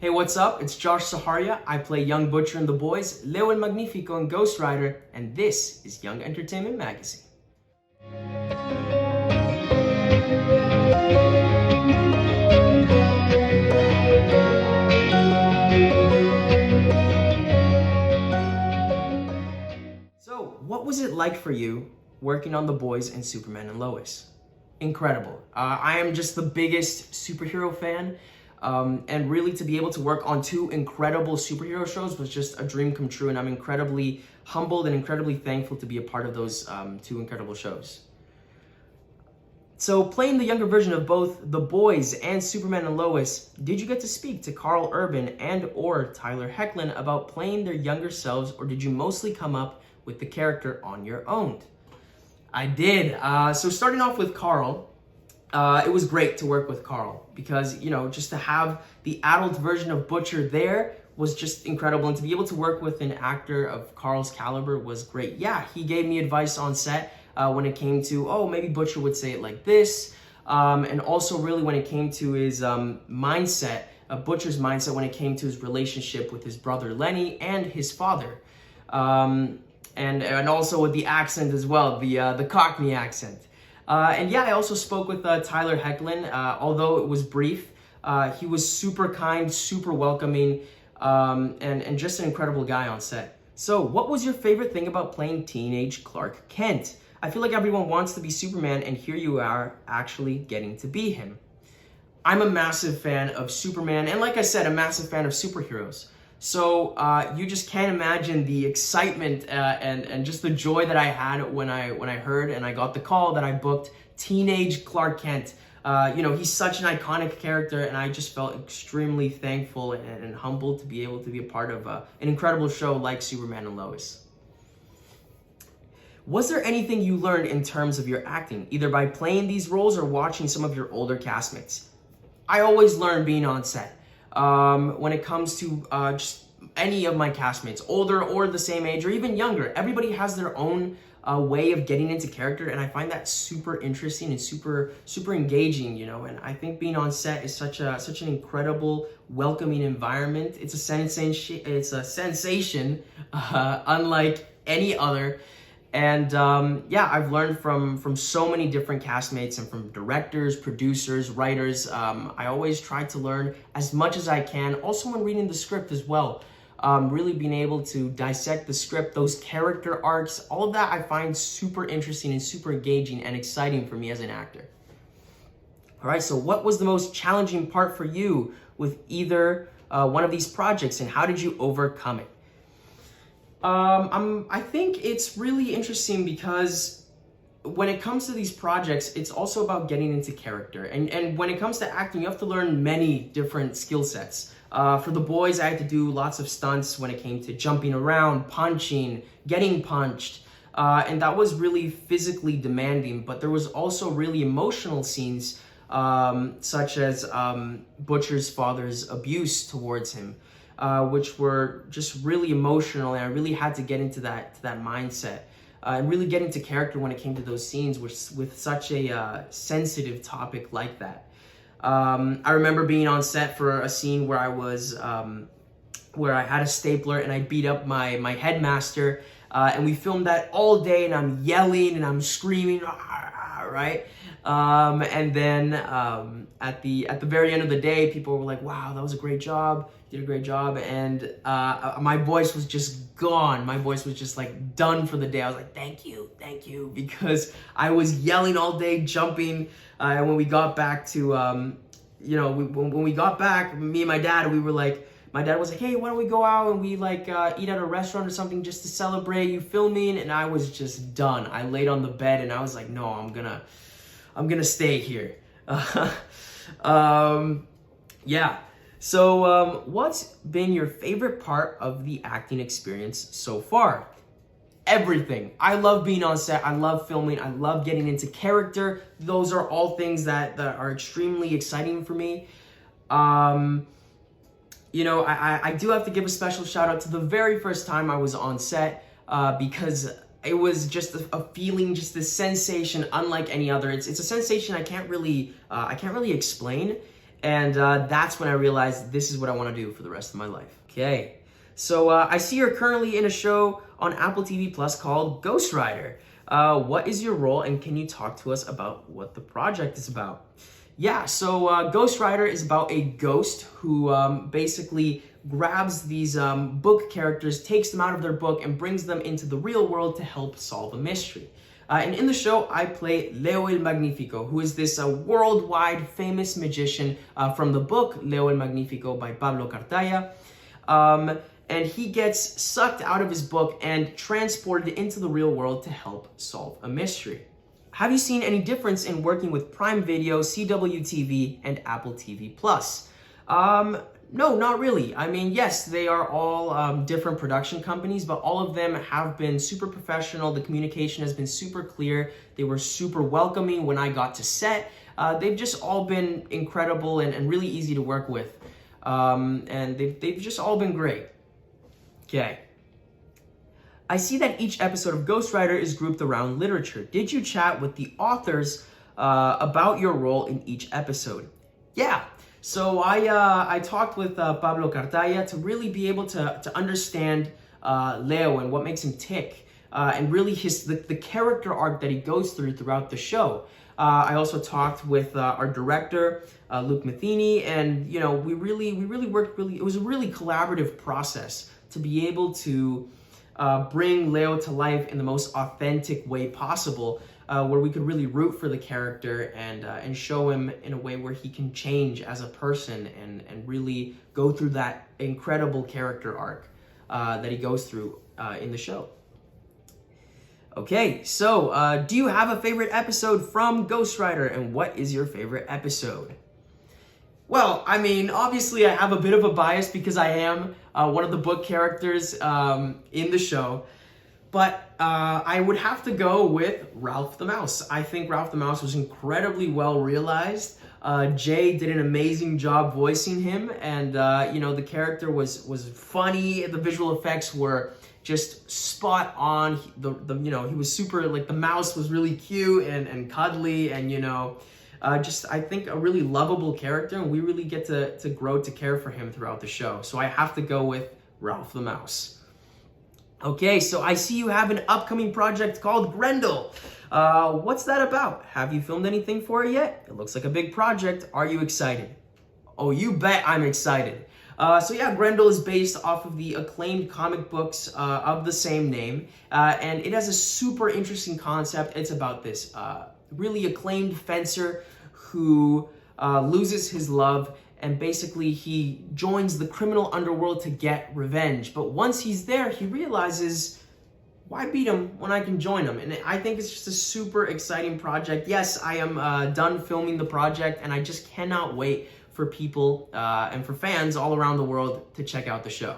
Hey, what's up? It's Josh Zaharia. I play Young Butcher in The Boys, Leo el Magnifico in Ghostwriter, and this is Young Entertainment Magazine. So, what was it like for you working on The Boys and Superman and Lois? Incredible. I am just the biggest superhero fan. And really to be able to work on two incredible superhero shows was just a dream come true, and I'm incredibly humbled and incredibly thankful to be a part of those two incredible shows. So playing the younger version of both The Boys and Superman and Lois, did you get to speak to Karl Urban and or Tyler Hoechlin about playing their younger selves, or did you mostly come up with the character on your own? I did. So starting off with Karl, it was great to work with Karl because, just to have the adult version of Butcher there was just incredible. And to be able to work with an actor of Karl's caliber was great. Yeah, he gave me advice on set when it came to, maybe Butcher would say it like this. And also really when it came to his mindset, Butcher's mindset when it came to his relationship with his brother Lenny and his father. And also with the accent as well, the Cockney accent. And yeah, I also spoke with Tyler Hoechlin, although it was brief. He was super kind, super welcoming, and just an incredible guy on set. So what was your favorite thing about playing teenage Clark Kent? I feel like everyone wants to be Superman, and here you are actually getting to be him. I'm a massive fan of Superman, and like I said, a massive fan of superheroes. So you just can't imagine the excitement and just the joy that I had when I heard and I got the call that I booked teenage Clark Kent. He's such an iconic character, and I just felt extremely thankful and humbled to be able to be a part of an incredible show like Superman and Lois. Was there anything you learned in terms of your acting, either by playing these roles or watching some of your older castmates? I always learn being on set. When it comes to just any of my castmates, older or the same age or even younger, everybody has their own way of getting into character, and I find that super interesting and super engaging, and I think being on set is such an incredible, welcoming environment. It's a sensation unlike any other. And I've learned from so many different castmates and from directors, producers, writers. I always try to learn as much as I can. Also when reading the script as well, really being able to dissect the script, those character arcs, all of that I find super interesting and super engaging and exciting for me as an actor. All right, so what was the most challenging part for you with either one of these projects, and how did you overcome it? I think it's really interesting because when it comes to these projects, it's also about getting into character. And when it comes to acting, you have to learn many different skill sets. For The Boys, I had to do lots of stunts when it came to jumping around, punching, getting punched. And that was really physically demanding, but there was also really emotional scenes, such as Butcher's father's abuse towards him. Which were just really emotional, and I really had to get into that mindset and really get into character when it came to those scenes with such a sensitive topic like that. I remember being on set for a scene where I was where I had a stapler and I beat up my headmaster, and we filmed that all day, and I'm yelling and I'm screaming, right? And then at the very end of the day, people were like, "Wow, that was a great job. You did a great job." And my voice was just gone. My voice was just like done for the day. I was like, thank you, because I was yelling all day, jumping. And when we got back to, when we got back, me and my dad, my dad was like, "Hey, why don't we go out and we eat at a restaurant or something just to celebrate you filming?" And I was just done. I laid on the bed and I was like, "No, I'm gonna stay here." So what's been your favorite part of the acting experience so far? Everything. I love being on set. I love filming. I love getting into character. Those are all things that are extremely exciting for me. I do have to give a special shout out to the very first time I was on set, because it was just a feeling, just this sensation unlike any other. It's a sensation I can't really explain. And that's when I realized this is what I want to do for the rest of my life. Okay, so I see you're currently in a show on Apple TV Plus called Ghostwriter. What is your role, and can you talk to us about what the project is about? Yeah, so Ghostwriter is about a ghost who basically grabs these book characters, takes them out of their book, and brings them into the real world to help solve a mystery. And in the show, I play Leo el Magnifico, who is this worldwide famous magician from the book Leo el Magnifico by Pablo Cartaya. And he gets sucked out of his book and transported into the real world to help solve a mystery. Have you seen any difference in working with Prime Video, CW TV, and Apple TV Plus? No, not really. I mean, yes, they are all different production companies, but all of them have been super professional. The communication has been super clear. They were super welcoming when I got to set. They've just all been incredible and really easy to work with. And they've just all been great. Okay. I see that each episode of Ghostwriter is grouped around literature. Did you chat with the authors about your role in each episode? Yeah. So I talked with Pablo Cartaya to really be able to understand Leo and what makes him tick, and really the character arc that he goes throughout the show. I also talked with our director, Luke Matheny, and we really worked it was a really collaborative process to be able to bring Leo to life in the most authentic way possible, where we could really root for the character and show him in a way where he can change as a person and really go through that incredible character arc that he goes through in the show. Okay, so do you have a favorite episode from Ghostwriter, and what is your favorite episode? Well, I mean, obviously I have a bit of a bias because I am one of the book characters in the show, but I would have to go with Ralph the Mouse. I think Ralph the Mouse was incredibly well realized. Jay did an amazing job voicing him, and the character was funny. The visual effects were just spot on. He was super, like, the mouse was really cute and cuddly, and just, I think, a really lovable character, and we really get to grow to care for him throughout the show. So I have to go with Ralph the Mouse. Okay, so I see you have an upcoming project called Grendel. What's that about? Have you filmed anything for it yet? It looks like a big project. Are you excited? Oh, you bet I'm excited. So yeah, Grendel is based off of the acclaimed comic books of the same name, and it has a super interesting concept. It's about this really acclaimed fencer who loses his love, and basically he joins the criminal underworld to get revenge. But once he's there, he realizes, why beat him when I can join him? And I think it's just a super exciting project. Yes, I am done filming the project, and I just cannot wait for people and for fans all around the world to check out the show.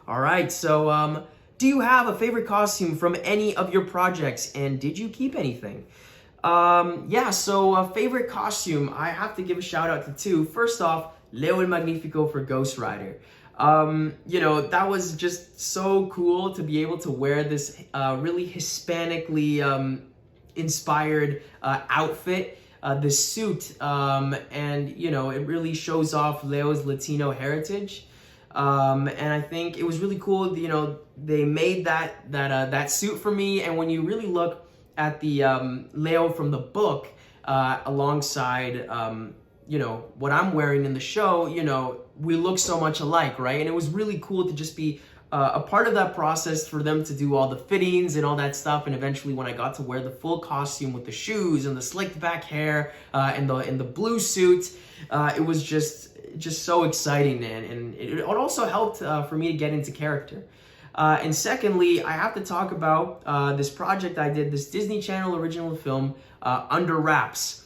All right, so do you have a favorite costume from any of your projects, and did you keep anything? Yeah, so a favorite costume, I have to give a shout out to two. First off, Leo el Magnifico for Ghostwriter. That was just so cool to be able to wear this really Hispanically inspired outfit, this suit, and it really shows off Leo's Latino heritage. And I think it was really cool. They made that suit for me, and when you really look at the Leo from the book alongside what I'm wearing in the show, we look so much alike, right? And it was really cool to just be a part of that process, for them to do all the fittings and all that stuff. And eventually, when I got to wear the full costume with the shoes and the slicked back hair and the blue suit, it was just so exciting, and it also helped for me to get into character. And secondly, I have to talk about this project I did, this Disney Channel original film, Under Wraps.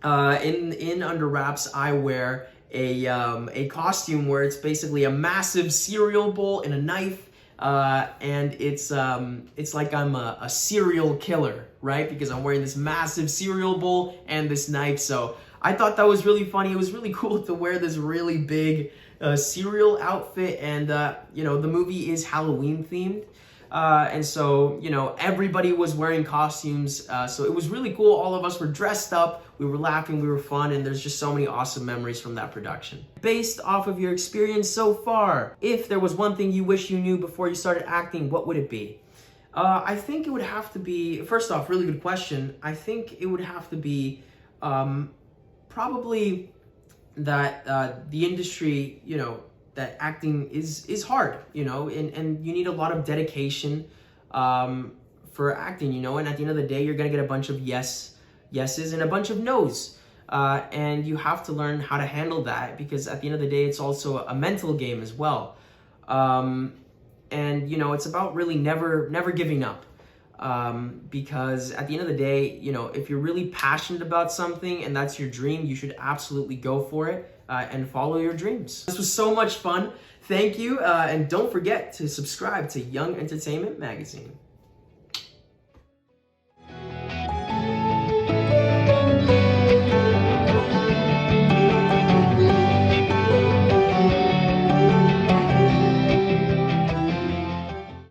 In Under Wraps, I wear a costume where it's basically a massive cereal bowl and a knife, and it's like I'm a serial killer, right? Because I'm wearing this massive cereal bowl and this knife. So I thought that was really funny. It was really cool to wear this really big cereal outfit, and the movie is Halloween themed. And so, you know, everybody was wearing costumes. So it was really cool. All of us were dressed up. We were laughing. We were fun. And there's just so many awesome memories from that production. Based off of your experience so far, if there was one thing you wish you knew before you started acting, what would it be? I think it would have to be, first off, really good question. I think it would have to be probably that the industry, you know, that acting is hard, you know, and you need a lot of dedication for acting, you know, and at the end of the day, you're gonna get a bunch of yeses and a bunch of nos. And you have to learn how to handle that, because at the end of the day, it's also a mental game as well. And, you know, it's about really never giving up. Because at the end of the day, you know, if you're really passionate about something and that's your dream, you should absolutely go for it and follow your dreams. This was so much fun. Thank you. And don't forget to subscribe to Young Entertainment Magazine.